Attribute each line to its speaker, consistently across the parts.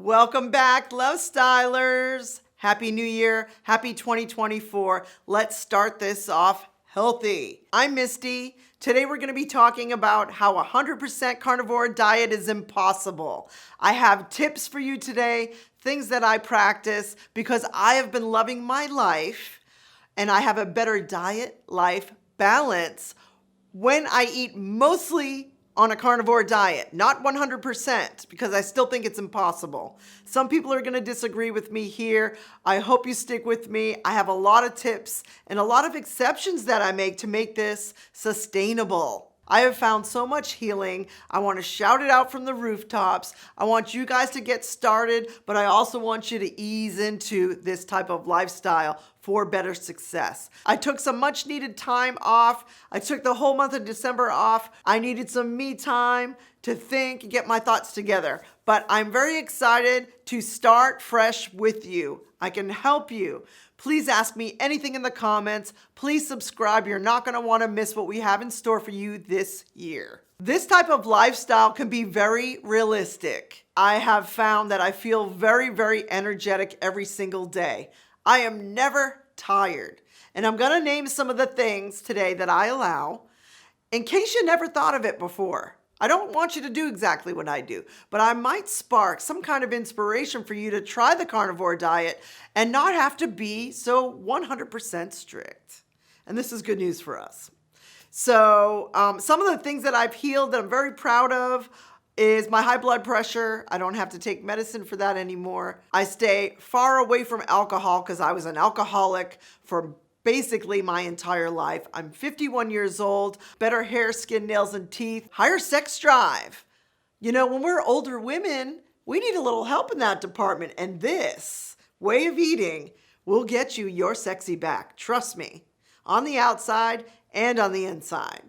Speaker 1: Welcome back, Love Stylers. Happy New Year. Happy 2024. Let's start this off healthy. I'm Misty. Today we're going to be talking about how 100% carnivore diet is impossible. I have tips for you today, things that I practice because I have been loving my life and I have a better diet-life balance when I eat mostly on a carnivore diet, not 100%, because I still think it's impossible. Some people are going to disagree with me here. I hope you stick with me. I have a lot of tips and a lot of exceptions that I make to make this sustainable. I have found so much healing. I want to shout it out from the rooftops. I want you guys to get started, but I also want you to ease into this type of lifestyle for better success. I took some much needed time off. I took the whole month of December off. I needed some me time to think and get my thoughts together. But I'm very excited to start fresh with you. I can help you. Please ask me anything in the comments. Please subscribe. You're not going to want to miss what we have in store for you this year. This type of lifestyle can be very realistic. I have found that I feel very, very energetic every single day. I am never tired. And I'm going to name some of the things today that I allow in case you never thought of it before. I don't want you to do exactly what I do, but I might spark some kind of inspiration for you to try the carnivore diet and not have to be so 100% strict. And this is good news for us. So some of the things that I've healed that I'm very proud of is my high blood pressure. I don't have to take medicine for that anymore. I stay far away from alcohol because I was an alcoholic for basically my entire life. I'm 51 years old, better hair, skin, nails, and teeth, higher sex drive. You know, when we're older women, we need a little help in that department. And this way of eating will get you your sexy back. Trust me, on the outside and on the inside.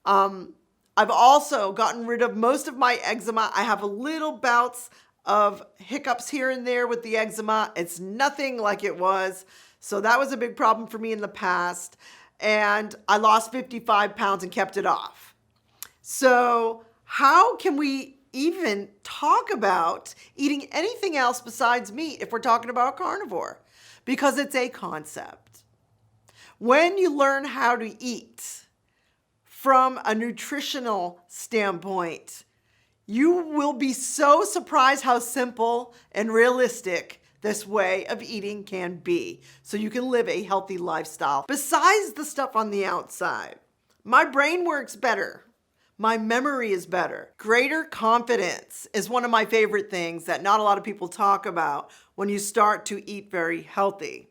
Speaker 1: I've also gotten rid of most of my eczema. I have a little bouts of hiccups here and there with the eczema. It's nothing like it was. So that was a big problem for me in the past. And I lost 55 pounds and kept it off. So how can we even talk about eating anything else besides meat if we're talking about carnivore? Because it's a concept. When you learn how to eat from a nutritional standpoint, you will be so surprised how simple and realistic this way of eating can be, so you can live a healthy lifestyle. Besides the stuff on the outside, my brain works better. My memory is better. Greater confidence is one of my favorite things that not a lot of people talk about when you start to eat very healthy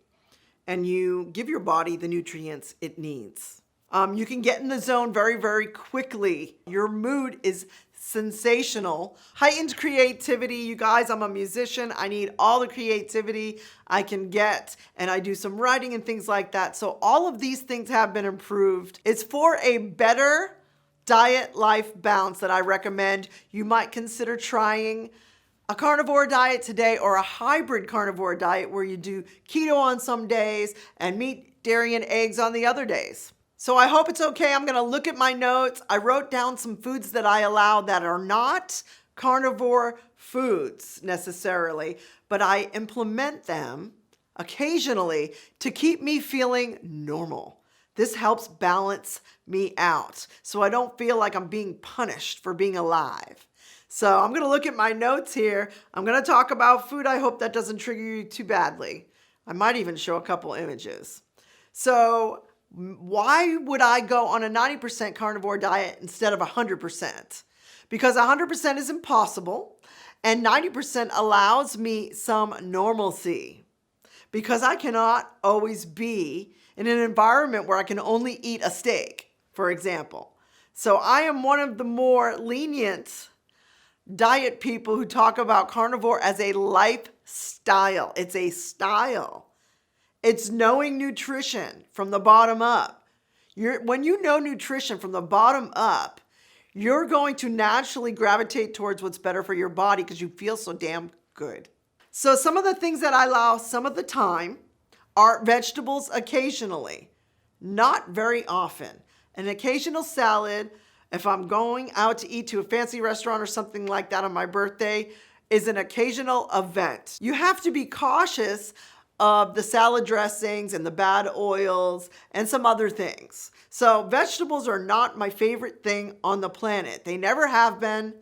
Speaker 1: and you give your body the nutrients it needs. You can get in the zone very, very quickly. Your mood is sensational. Heightened creativity. You guys, I'm a musician. I need all the creativity I can get, and I do some writing and things like that. So all of these things have been improved. It's for a better diet-life balance that I recommend. You might consider trying a carnivore diet today or a hybrid carnivore diet where you do keto on some days and meat, dairy, and eggs on the other days. So I hope it's okay. I'm going to look at my notes. I wrote down some foods that I allow that are not carnivore foods necessarily, but I implement them occasionally to keep me feeling normal. This helps balance me out so I don't feel like I'm being punished for being alive. So I'm going to look at my notes here. I'm going to talk about food. I hope that doesn't trigger you too badly. I might even show a couple images. So why would I go on a 90% carnivore diet instead of 100%? Because 100% is impossible and 90% allows me some normalcy. Because I cannot always be in an environment where I can only eat a steak, for example. So I am one of the more lenient diet people who talk about carnivore as a lifestyle. It's a style. It's knowing nutrition from the bottom up. When you know nutrition from the bottom up, you're going to naturally gravitate towards what's better for your body because you feel so damn good. So some of the things that I allow some of the time are vegetables occasionally, not very often. An occasional salad, if I'm going out to eat to a fancy restaurant or something like that on my birthday, is an occasional event. You have to be cautious of the salad dressings and the bad oils and some other things. So vegetables are not my favorite thing on the planet. They never have been.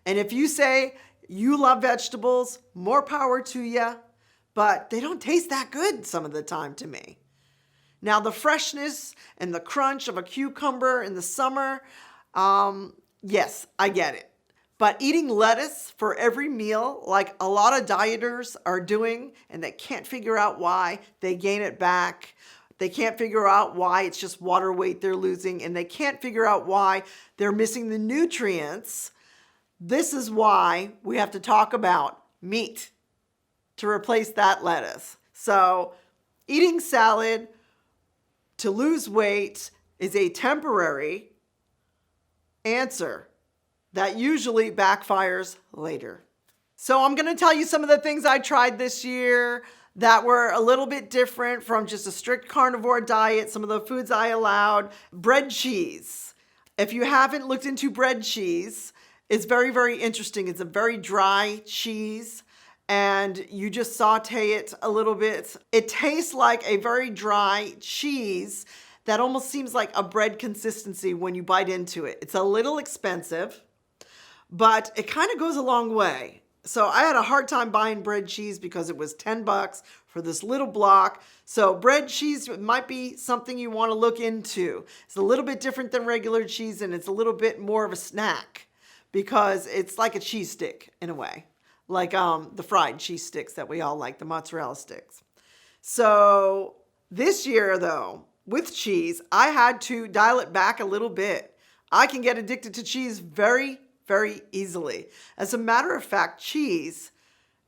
Speaker 1: And if you say you love vegetables, more power to you, but they don't taste that good some of the time to me. Now the freshness and the crunch of a cucumber in the summer, yes, I get it. But eating lettuce for every meal, like a lot of dieters are doing, and they can't figure out why they gain it back. They can't figure out why it's just water weight they're losing, and they can't figure out why they're missing the nutrients. This is why we have to talk about meat to replace that lettuce. So eating salad to lose weight is a temporary answer that usually backfires later. So I'm going to tell you some of the things I tried this year that were a little bit different from just a strict carnivore diet. Some of the foods I allowed. Bread cheese. If you haven't looked into bread cheese, it's very, very interesting. It's a very dry cheese and you just saute it a little bit. It tastes like a very dry cheese that almost seems like a bread consistency when you bite into it. It's a little expensive, but it kind of goes a long way. So I had a hard time buying bread cheese because it was $10 for this little block. So bread cheese might be something you want to look into. It's a little bit different than regular cheese and it's a little bit more of a snack because it's like a cheese stick in a way, like the fried cheese sticks that we all like, the mozzarella sticks. So this year though, with cheese, I had to dial it back a little bit. I can get addicted to cheese very easily. As a matter of fact, cheese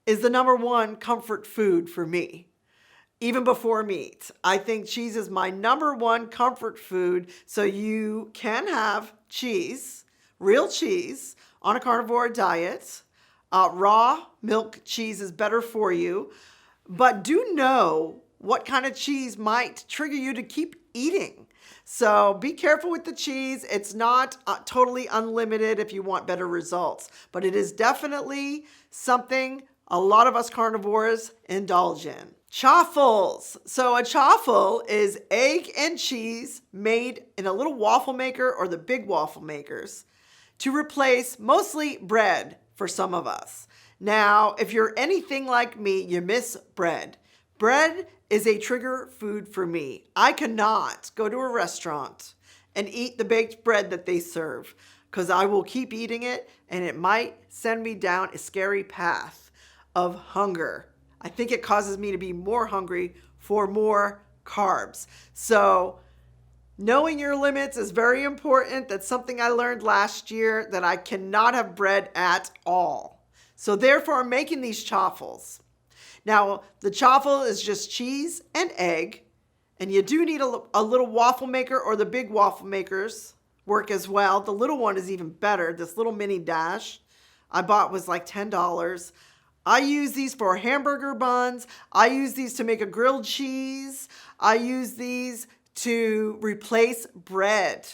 Speaker 1: is the number one comfort food for me, even before meat. I think cheese is my number one comfort food. So you can have cheese, real cheese, on a carnivore diet. Raw milk cheese is better for you, but do know what kind of cheese might trigger you to keep eating. So be careful with the cheese. It's not totally unlimited if you want better results, but it is definitely something a lot of us carnivores indulge in. Chaffles. So a chaffle is egg and cheese made in a little waffle maker or the big waffle makers to replace mostly bread for some of us. Now, if you're anything like me, you miss bread. Bread is a trigger food for me. I cannot go to a restaurant and eat the baked bread that they serve because I will keep eating it and it might send me down a scary path of hunger. I think it causes me to be more hungry for more carbs. So knowing your limits is very important. That's something I learned last year, that I cannot have bread at all. So therefore I'm making these chaffles. Now, the chaffle is just cheese and egg, and you do need a little waffle maker, or the big waffle makers work as well. The little one is even better. This little mini dash I bought was like $10. I use these for hamburger buns. I use these to make a grilled cheese. I use these to replace bread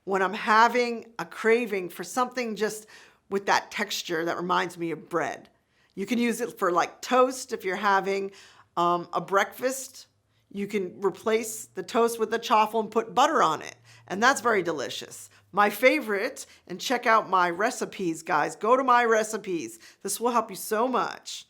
Speaker 1: when I'm having a craving for something just with that texture that reminds me of bread. You can use it for like toast if you're having a breakfast. You can replace the toast with the chaffle and put butter on it. And that's very delicious. My favorite, and check out my recipes, guys. Go to my recipes. This will help you so much.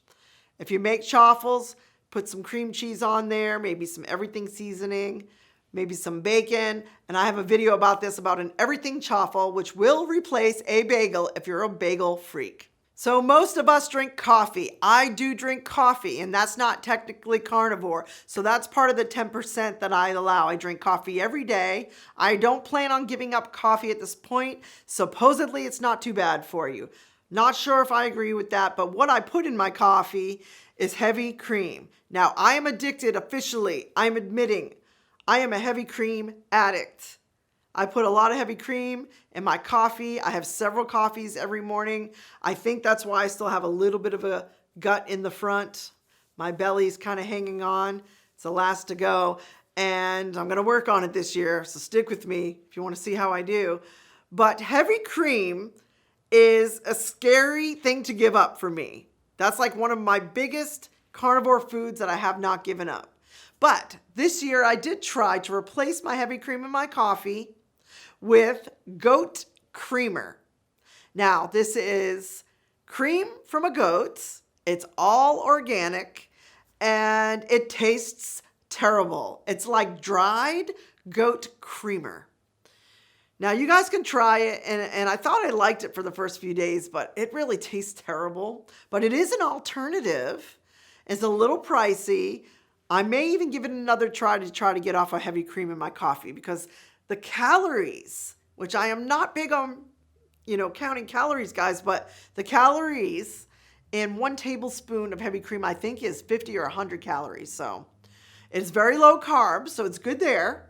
Speaker 1: If you make chaffles, put some cream cheese on there, maybe some everything seasoning, maybe some bacon. And I have a video about this, about an everything chaffle, which will replace a bagel if you're a bagel freak. So most of us drink coffee. I do drink coffee, and that's not technically carnivore. So that's part of the 10% that I allow. I drink coffee every day. I don't plan on giving up coffee at this point. Supposedly it's not too bad for you. Not sure if I agree with that, but what I put in my coffee is heavy cream. Now I am addicted officially. I'm admitting I am a heavy cream addict. I put a lot of heavy cream in my coffee. I have several coffees every morning. I think that's why I still have a little bit of a gut in the front. My belly's kind of hanging on. It's the last to go. And I'm going to work on it this year. So stick with me if you want to see how I do. But heavy cream is a scary thing to give up for me. That's like one of my biggest carnivore foods that I have not given up. But this year I did try to replace my heavy cream in my coffee with goat creamer. Now, this is cream from a goat. It's all organic and it tastes terrible. It's like dried goat creamer. Now, you guys can try it, and I thought I liked it for the first few days, but it really tastes terrible. But it is an alternative. It's a little pricey. I may even give it another try to get off a heavy cream in my coffee, because the calories, which I am not big on, counting calories, guys, but the calories in 1 tablespoon of heavy cream, I think, is 50 or 100 calories. So it's very low carb, so it's good there.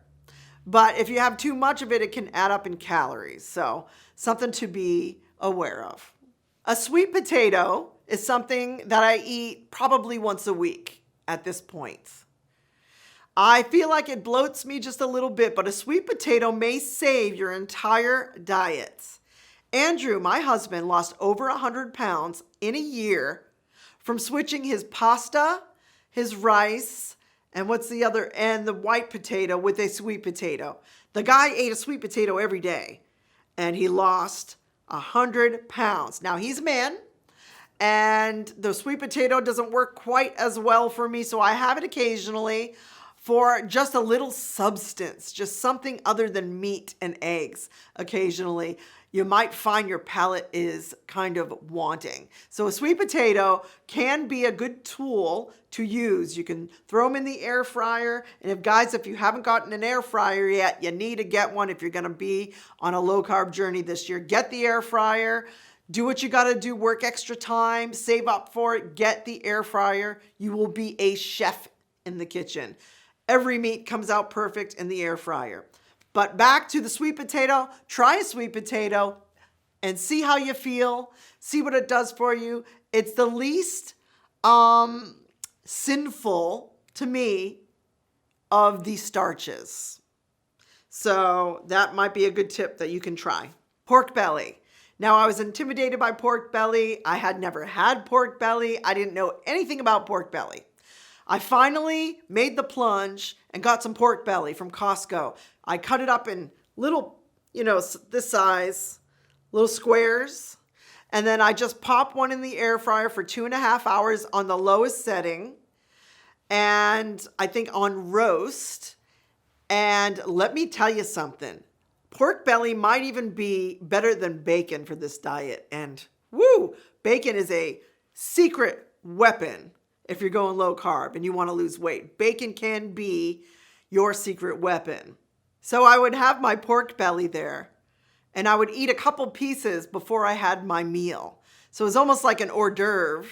Speaker 1: But if you have too much of it, it can add up in calories. So something to be aware of. A sweet potato is something that I eat probably once a week at this point. I feel like it bloats me just a little bit, but a sweet potato may save your entire diet. Andrew, my husband, lost over 100 pounds in a year from switching his pasta, his rice, and the white potato with a sweet potato. The guy ate a sweet potato every day, and he lost 100 pounds. Now, he's a man, and the sweet potato doesn't work quite as well for me, so I have it occasionally for just a little substance, just something other than meat and eggs occasionally. You might find your palate is kind of wanting. So a sweet potato can be a good tool to use. You can throw them in the air fryer. And if you haven't gotten an air fryer yet, you need to get one if you're going to be on a low carb journey this year. Get the air fryer. Do what you got to do. Work extra time. Save up for it. Get the air fryer. You will be a chef in the kitchen. Every meat comes out perfect in the air fryer. But back to the sweet potato, try a sweet potato and see how you feel. See what it does for you. It's the least sinful to me of the starches. So that might be a good tip that you can try. Pork belly. Now, I was intimidated by pork belly. I had never had pork belly. I didn't know anything about pork belly. I finally made the plunge and got some pork belly from Costco. I cut it up in little, this size, little squares. And then I just pop one in the air fryer for 2.5 hours on the lowest setting. And I think on roast. And let me tell you something. Pork belly might even be better than bacon for this diet. And bacon is a secret weapon. If you're going low carb and you want to lose weight, bacon can be your secret weapon. So I would have my pork belly there, and I would eat a couple pieces before I had my meal. So it was almost like an hors d'oeuvre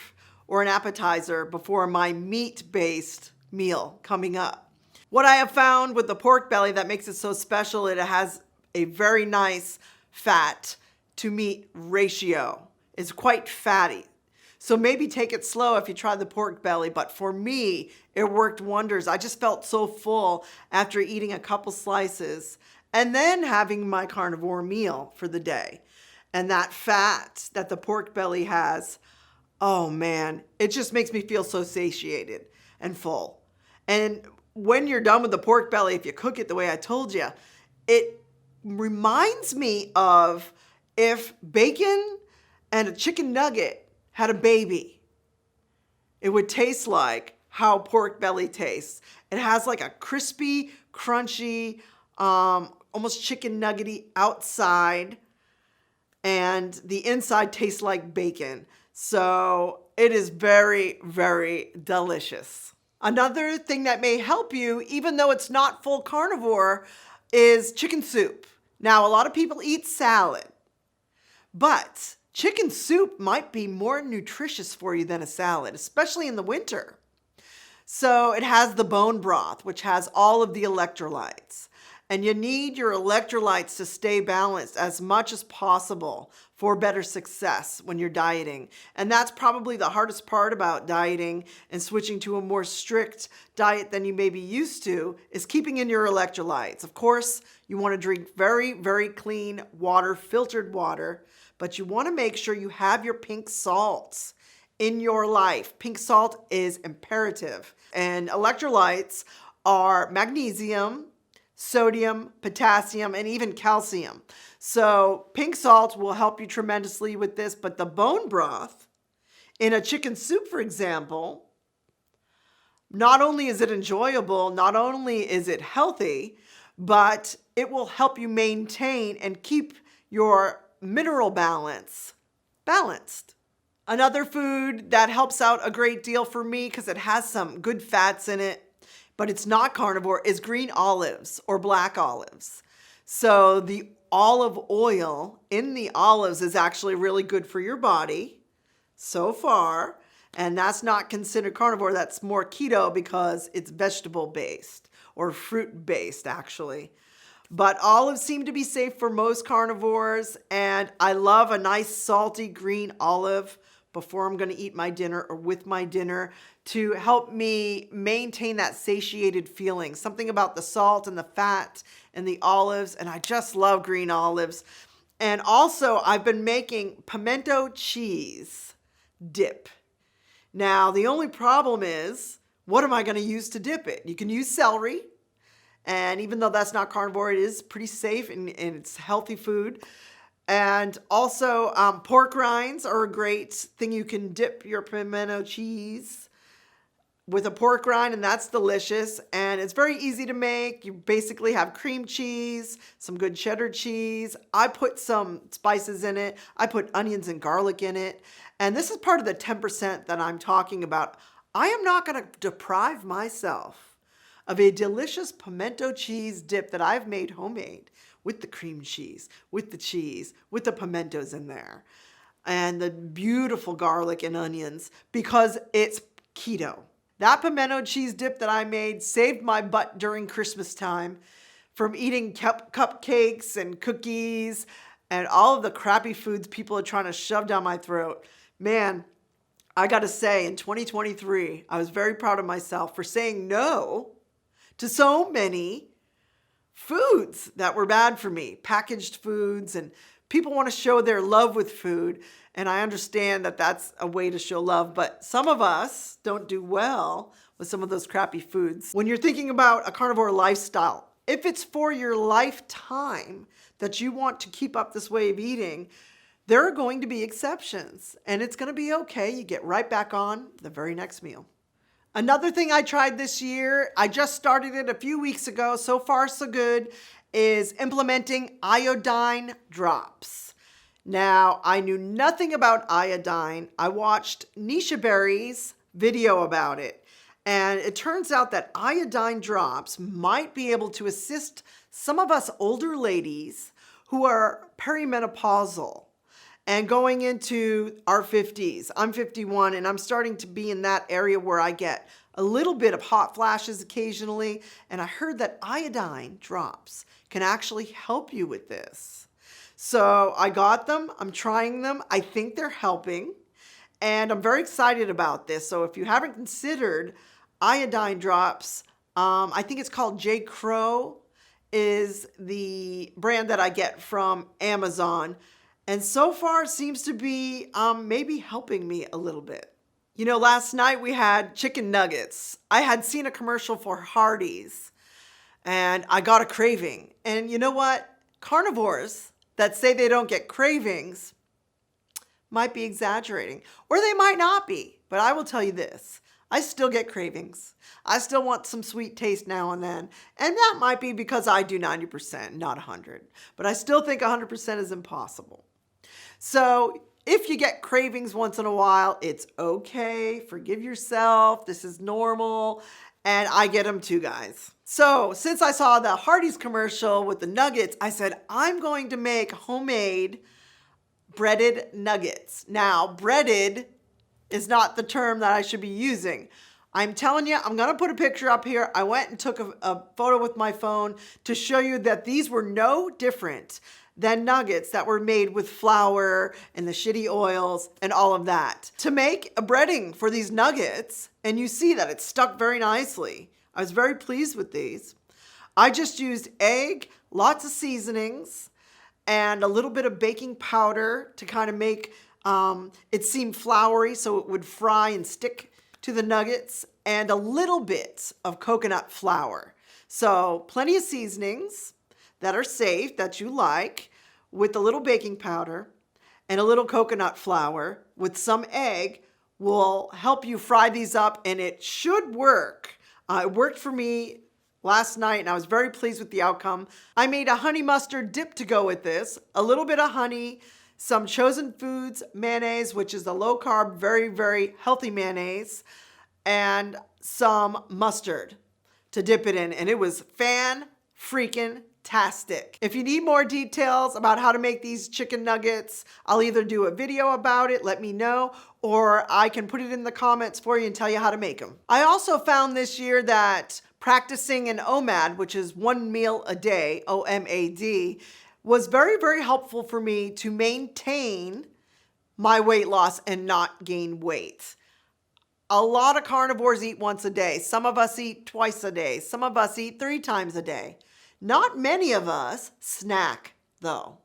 Speaker 1: or an appetizer before my meat-based meal coming up. What I have found with the pork belly that makes it so special, it has a very nice fat to meat ratio. It's quite fatty. So maybe take it slow if you try the pork belly. But for me, it worked wonders. I just felt so full after eating a couple slices and then having my carnivore meal for the day. And that fat that the pork belly has, oh man, it just makes me feel so satiated and full. And when you're done with the pork belly, if you cook it the way I told you, it reminds me of if bacon and a chicken nugget had a baby. It would taste like how pork belly tastes. It has like a crispy, crunchy, almost chicken nuggety outside, and the inside tastes like bacon. So it is very, very delicious. Another thing that may help you, even though it's not full carnivore, is chicken soup. Now, a lot of people eat salad, but chicken soup might be more nutritious for you than a salad, especially in the winter. So it has the bone broth, which has all of the electrolytes. And you need your electrolytes to stay balanced as much as possible for better success when you're dieting. And that's probably the hardest part about dieting and switching to a more strict diet than you may be used to, is keeping in your electrolytes. Of course, you want to drink very, very clean water, filtered water, but you want to make sure you have your pink salts in your life. Pink salt is imperative. And electrolytes are magnesium, sodium, potassium, and even calcium. So pink salt will help you tremendously with this, but the bone broth in a chicken soup, for example, not only is it enjoyable, not only is it healthy, but it will help you maintain and keep your mineral balance balanced. Another food that helps out a great deal for me because it has some good fats in it, but it's not carnivore, is green olives or black olives. So the olive oil in the olives is actually really good for your body so far. And that's not considered carnivore. That's more keto because it's vegetable based or fruit based actually. But olives seem to be safe for most carnivores. And I love a nice salty green olive before I'm going to eat my dinner or with my dinner to help me maintain that satiated feeling. Something about the salt and the fat and the olives. And I just love green olives. And also I've been making pimento cheese dip. Now, the only problem is, what am I going to use to dip it? You can use celery. And even though that's not carnivore, it is pretty safe and it's healthy food. And also pork rinds are a great thing. You can dip your pimento cheese with a pork rind, and that's delicious. And it's very easy to make. You basically have cream cheese, some good cheddar cheese. I put some spices in it. I put onions and garlic in it. And this is part of the 10% that I'm talking about. I am not going to deprive myself of a delicious pimento cheese dip that I've made homemade with the cream cheese, with the cheese, with the pimentos in there, and the beautiful garlic and onions because it's keto. That pimento cheese dip that I made saved my butt during Christmas time from eating cupcakes and cookies and all of the crappy foods people are trying to shove down my throat. Man, I got to say, in 2023, I was very proud of myself for saying no to so many foods that were bad for me, packaged foods, and people want to show their love with food. And I understand that that's a way to show love, but some of us don't do well with some of those crappy foods. When you're thinking about a carnivore lifestyle, if it's for your lifetime that you want to keep up this way of eating, there are going to be exceptions, and it's going to be okay. You get right back on the very next meal. Another thing I tried this year, I just started it a few weeks ago, so far so good, is implementing iodine drops. Now, I knew nothing about iodine. I watched Nisha Berry's video about it, and it turns out that iodine drops might be able to assist some of us older ladies who are perimenopausal and going into our 50s. I'm 51 and I'm starting to be in that area where I get a little bit of hot flashes occasionally. And I heard that iodine drops can actually help you with this. So I got them. I'm trying them. I think they're helping. And I'm very excited about this. So if you haven't considered iodine drops, I think it's called J. Crow is the brand that I get from Amazon. And so far it seems to be maybe helping me a little bit. You know, last night we had chicken nuggets. I had seen a commercial for Hardee's and I got a craving. And you know what? Carnivores that say they don't get cravings might be exaggerating, or they might not be. But I will tell you this, I still get cravings. I still want some sweet taste now and then. And that might be because I do 90%, not 100. But I still think 100% is impossible. So if you get cravings once in a while, it's okay. Forgive yourself. This is normal. And I get them too, guys. So since I saw the Hardee's commercial with the nuggets, I said, I'm going to make homemade breaded nuggets. Now, breaded is not the term that I should be using. I'm telling you, I'm going to put a picture up here. I went and took a photo with my phone to show you that these were no different than nuggets that were made with flour and the shitty oils and all of that. To make a breading for these nuggets, and you see that it stuck very nicely. I was very pleased with these. I just used egg, lots of seasonings, and a little bit of baking powder to kind of make It seemed floury, so it would fry and stick to the nuggets, and a little bit of coconut flour. So plenty of seasonings that are safe, that you like, with a little baking powder and a little coconut flour with some egg will help you fry these up, and it should work. It worked for me last night, and I was very pleased with the outcome. I made a honey mustard dip to go with this, a little bit of honey, some Chosen Foods mayonnaise, which is a low carb, very, very healthy mayonnaise, and some mustard to dip it in. And it was fan-freaking-tastic. If you need more details about how to make these chicken nuggets, I'll either do a video about it, let me know, or I can put it in the comments for you and tell you how to make them. I also found this year that practicing an OMAD, which is 1 meal a day, OMAD, was very, very helpful for me to maintain my weight loss and not gain weight. A lot of carnivores eat once a day. Some of us eat twice a day. Some of us eat 3 times a day. Not many of us snack, though.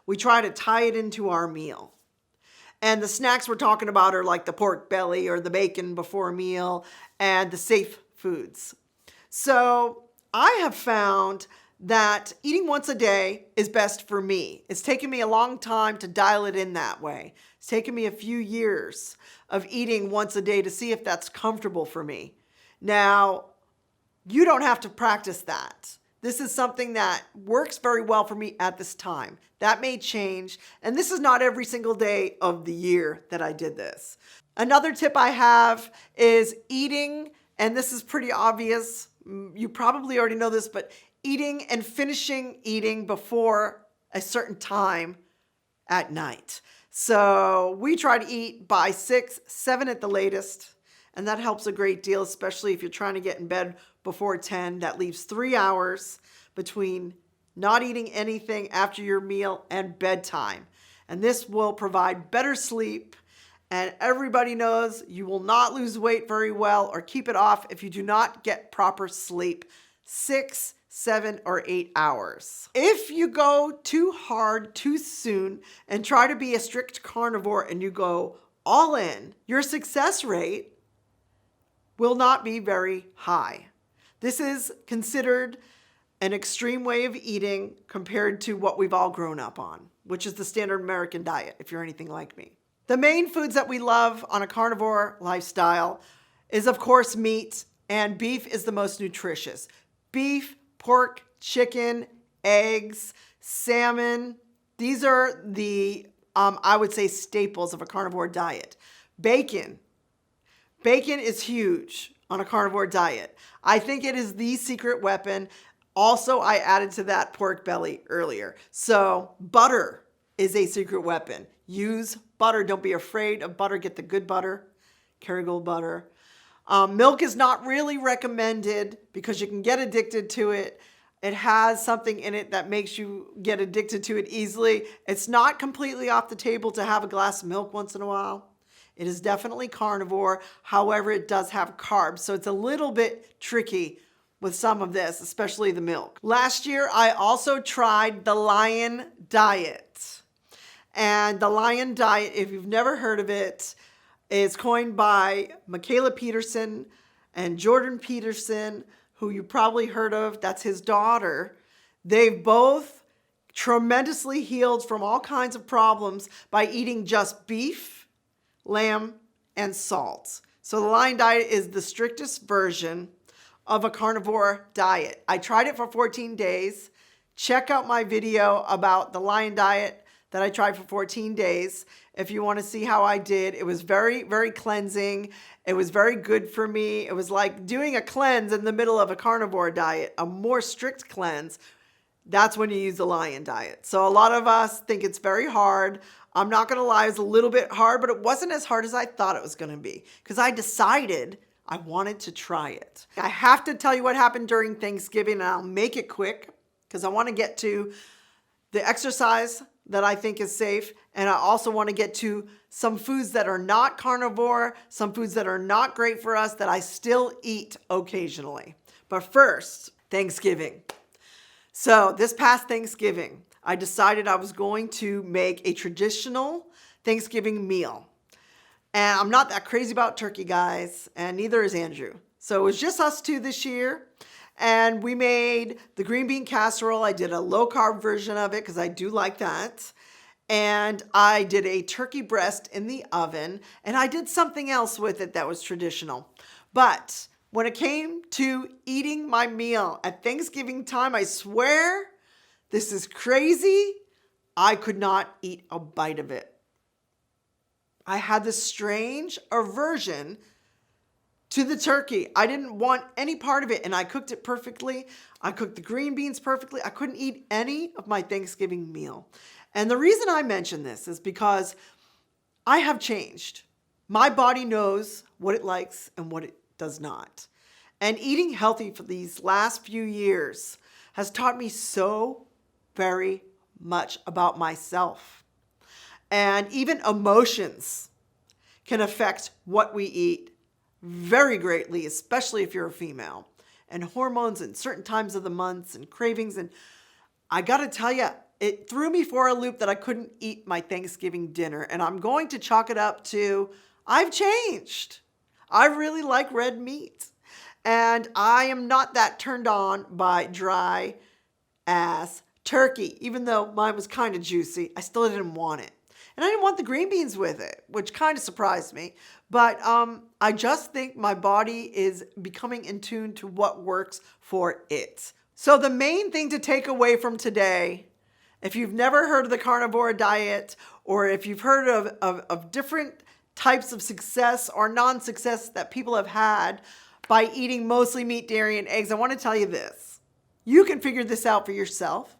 Speaker 1: We try to tie it into our meal. And the snacks we're talking about are like the pork belly or the bacon before a meal and the safe foods. So I have found that eating once a day is best for me. It's taken me a long time to dial it in that way. It's taken me a few years of eating once a day to see if that's comfortable for me. Now, you don't have to practice that. This is something that works very well for me at this time. That may change, and this is not every single day of the year that I did this. Another tip I have is eating, and this is pretty obvious. You probably already know this, but eating and finishing eating before a certain time at night. So we try to eat by 6, 7 at the latest, and that helps a great deal, especially if you're trying to get in bed before 10. That leaves 3 hours between not eating anything after your meal and bedtime. And this will provide better sleep, and everybody knows you will not lose weight very well or keep it off if you do not get proper sleep. 6, 7, or 8 hours. If you go too hard too soon and try to be a strict carnivore and you go all in, your success rate will not be very high. This is considered an extreme way of eating compared to what we've all grown up on, which is the standard American diet, if you're anything like me. The main foods that we love on a carnivore lifestyle is, of course, meat, and beef is the most nutritious. Beef, pork, chicken, eggs, salmon. These are the, I would say, staples of a carnivore diet. Bacon. Bacon is huge on a carnivore diet. I think it is the secret weapon. Also, I added to that pork belly earlier. So butter is a secret weapon. Use butter. Don't be afraid of butter. Get the good butter, Kerrygold butter. Milk is not really recommended because you can get addicted to it. It has something in it that makes you get addicted to it easily. It's not completely off the table to have a glass of milk once in a while. It is definitely carnivore. However, it does have carbs, so it's a little bit tricky with some of this, especially the milk. Last year, I also tried the Lion Diet. And the Lion Diet, if you've never heard of it, is coined by Michaela Peterson and Jordan Peterson, who you probably heard of. That's his daughter. They've both tremendously healed from all kinds of problems by eating just beef, lamb, and salt. So the Lion Diet is the strictest version of a carnivore diet. I tried it for 14 days. Check out my video about the Lion Diet that I tried for 14 days. If you want to see how I did, it was very, very cleansing. It was very good for me. It was like doing a cleanse in the middle of a carnivore diet, a more strict cleanse. That's when you use the Lion Diet. So a lot of us think it's very hard. I'm not going to lie, it was a little bit hard, but it wasn't as hard as I thought it was going to be because I decided I wanted to try it. I have to tell you what happened during Thanksgiving, and I'll make it quick because I want to get to the exercise that I think is safe, and I also want to get to some foods that are not carnivore, some foods that are not great for us that I still eat occasionally. But first, Thanksgiving. So this past Thanksgiving, I decided I was going to make a traditional Thanksgiving meal. And I'm not that crazy about turkey, guys, and neither is Andrew. So it was just us two this year. And we made the green bean casserole. I did a low carb version of it because I do like that. And I did a turkey breast in the oven. And I did something else with it that was traditional. But when it came to eating my meal at Thanksgiving time, I swear, this is crazy, I could not eat a bite of it. I had this strange aversion to the turkey. I didn't want any part of it, and I cooked it perfectly. I cooked the green beans perfectly. I couldn't eat any of my Thanksgiving meal. And the reason I mention this is because I have changed. My body knows what it likes and what it does not. And eating healthy for these last few years has taught me so very much about myself. And even emotions can affect what we eat very greatly, especially if you're a female. And hormones and certain times of the months and cravings. And I got to tell you, it threw me for a loop that I couldn't eat my Thanksgiving dinner. And I'm going to chalk it up to I've changed. I really like red meat. And I am not that turned on by dry ass turkey. Even though mine was kind of juicy, I still didn't want it. And I didn't want the green beans with it, which kind of surprised me. But I just think my body is becoming in tune to what works for it. So the main thing to take away from today, if you've never heard of the carnivore diet, or if you've heard of different types of success or non-success that people have had by eating mostly meat, dairy, and eggs, I want to tell you this. You can figure this out for yourself.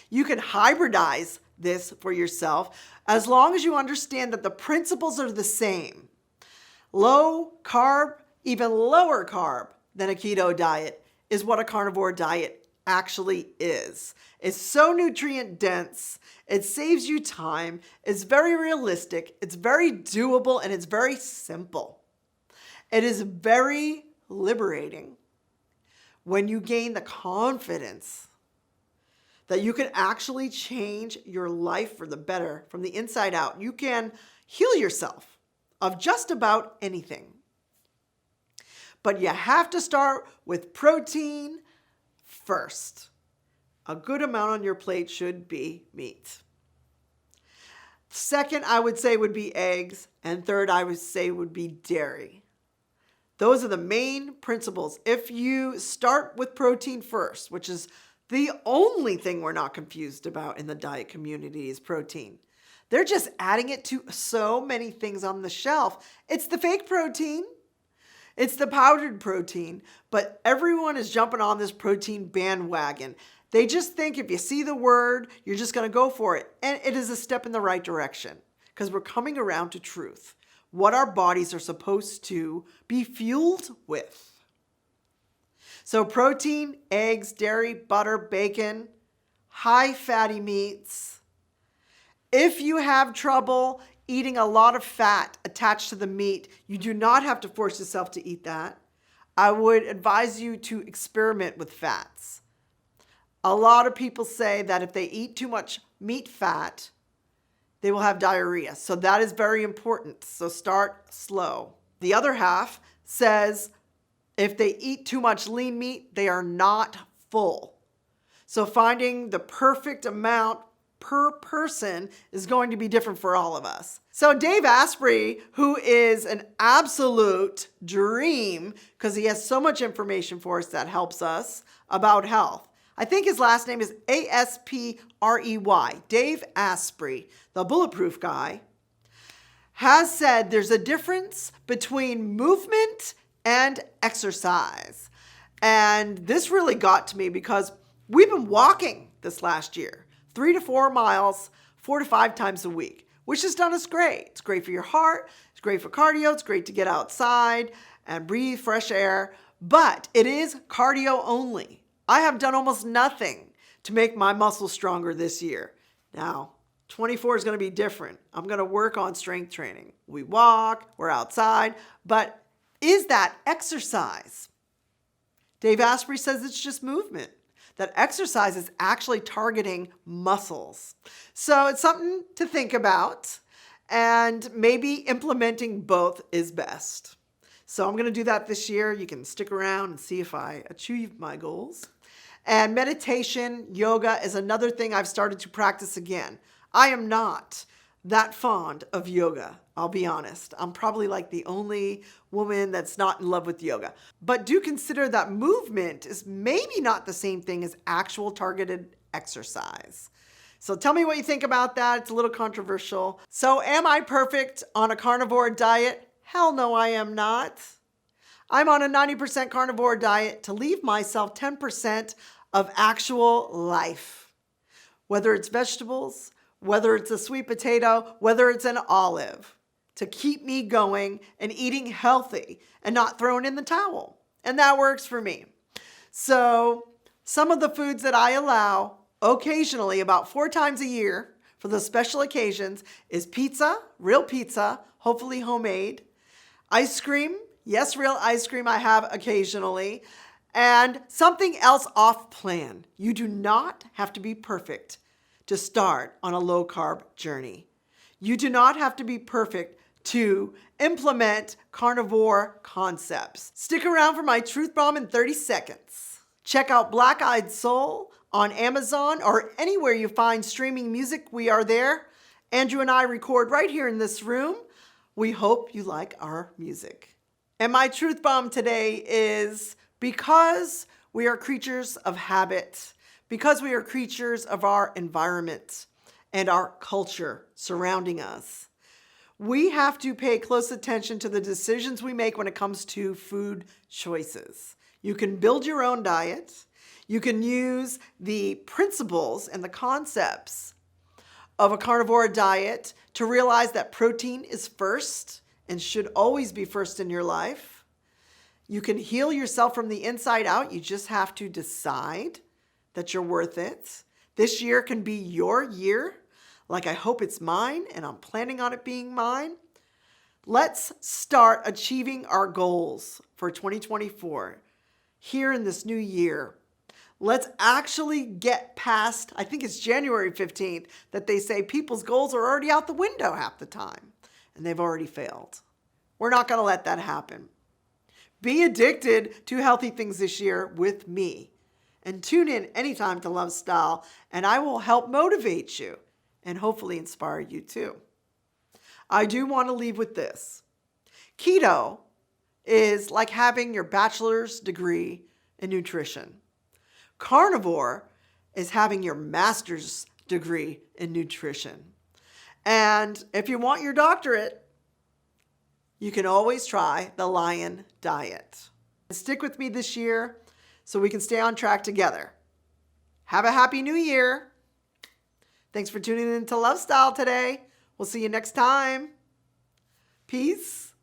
Speaker 1: You can hybridize this for yourself as long as you understand that the principles are the same. Low carb, even lower carb than a keto diet is what a carnivore diet actually is. It's so nutrient dense. It saves you time. It's very realistic. It's very doable, and it's very simple. It is very liberating when you gain the confidence that you can actually change your life for the better from the inside out. You can heal yourself of just about anything. But you have to start with protein first. A good amount on your plate should be meat. Second, I would say would be eggs. And third, I would say would be dairy. Those are the main principles. If you start with protein first, which is the only thing we're not confused about in the diet community is protein. They're just adding it to so many things on the shelf. It's the fake protein. It's the powdered protein. But everyone is jumping on this protein bandwagon. They just think if you see the word, you're just going to go for it. And it is a step in the right direction because we're coming around to truth. What our bodies are supposed to be fueled with. So protein, eggs, dairy, butter, bacon, high fatty meats. If you have trouble eating a lot of fat attached to the meat, you do not have to force yourself to eat that. I would advise you to experiment with fats. A lot of people say that if they eat too much meat fat, they will have diarrhea. So that is very important. So start slow. The other half says if they eat too much lean meat, they are not full. So finding the perfect amount per person is going to be different for all of us. So Dave Asprey, who is an absolute dream because he has so much information for us that helps us about health. I think his last name is Asprey, Dave Asprey, the bulletproof guy, has said there's a difference between movement and exercise. And this really got to me because we've been walking this last year, 3 to 4 miles, 4 to 5 times a week, which has done us great. It's great for your heart. It's great for cardio. It's great to get outside and breathe fresh air, but it is cardio only. I have done almost nothing to make my muscles stronger this year. Now, 24 is going to be different. I'm going to work on strength training. We walk, we're outside, but is that exercise? Dave Asprey says it's just movement. That exercise is actually targeting muscles. So it's something to think about. and maybe implementing both is best. So I'm going to do that this year. You can stick around and see if I achieve my goals. And meditation, yoga is another thing I've started to practice again. I am not that fond of yoga, I'll be honest. I'm probably like the only woman that's not in love with yoga. But do consider that movement is maybe not the same thing as actual targeted exercise. So tell me what you think about that. It's a little controversial. So am I perfect on a carnivore diet? Hell no, I am not. I'm on a 90% carnivore diet to leave myself 10% of actual life. Whether it's vegetables, whether it's a sweet potato, whether it's an olive, to keep me going and eating healthy and not throwing in the towel. And that works for me. So some of the foods that I allow occasionally, about 4 times a year for the special occasions, is pizza, real pizza, hopefully homemade, ice cream, yes, real ice cream I have occasionally, and something else off plan. You do not have to be perfect to start on a low carb journey. You do not have to be perfect to implement carnivore concepts. Stick around for my truth bomb in 30 seconds. Check out Black Eyed Soul on Amazon or anywhere you find streaming music. We are there. Andrew and I record right here in this room. We hope you like our music. And my truth bomb today is because we are creatures of habit, because we are creatures of our environment and our culture surrounding us, we have to pay close attention to the decisions we make when it comes to food choices. You can build your own diet. You can use the principles and the concepts of a carnivore diet to realize that protein is first and should always be first in your life. You can heal yourself from the inside out. You just have to decide that you're worth it. This year can be your year, like I hope it's mine, and I'm planning on it being mine. Let's start achieving our goals for 2024 here in this new year. Let's actually get past, I think it's January 15th, that they say people's goals are already out the window half the time, and they've already failed. We're not going to let that happen. Be addicted to healthy things this year with me. And tune in anytime to Love Style, and I will help motivate you and hopefully inspire you too. I do want to leave with this. Keto is like having your bachelor's degree in nutrition. Carnivore is having your master's degree in nutrition. And if you want your doctorate, you can always try the Lion Diet. Stick with me this year so we can stay on track together. Have a happy new year. Thanks for tuning in to Love Style today. We'll see you next time. Peace.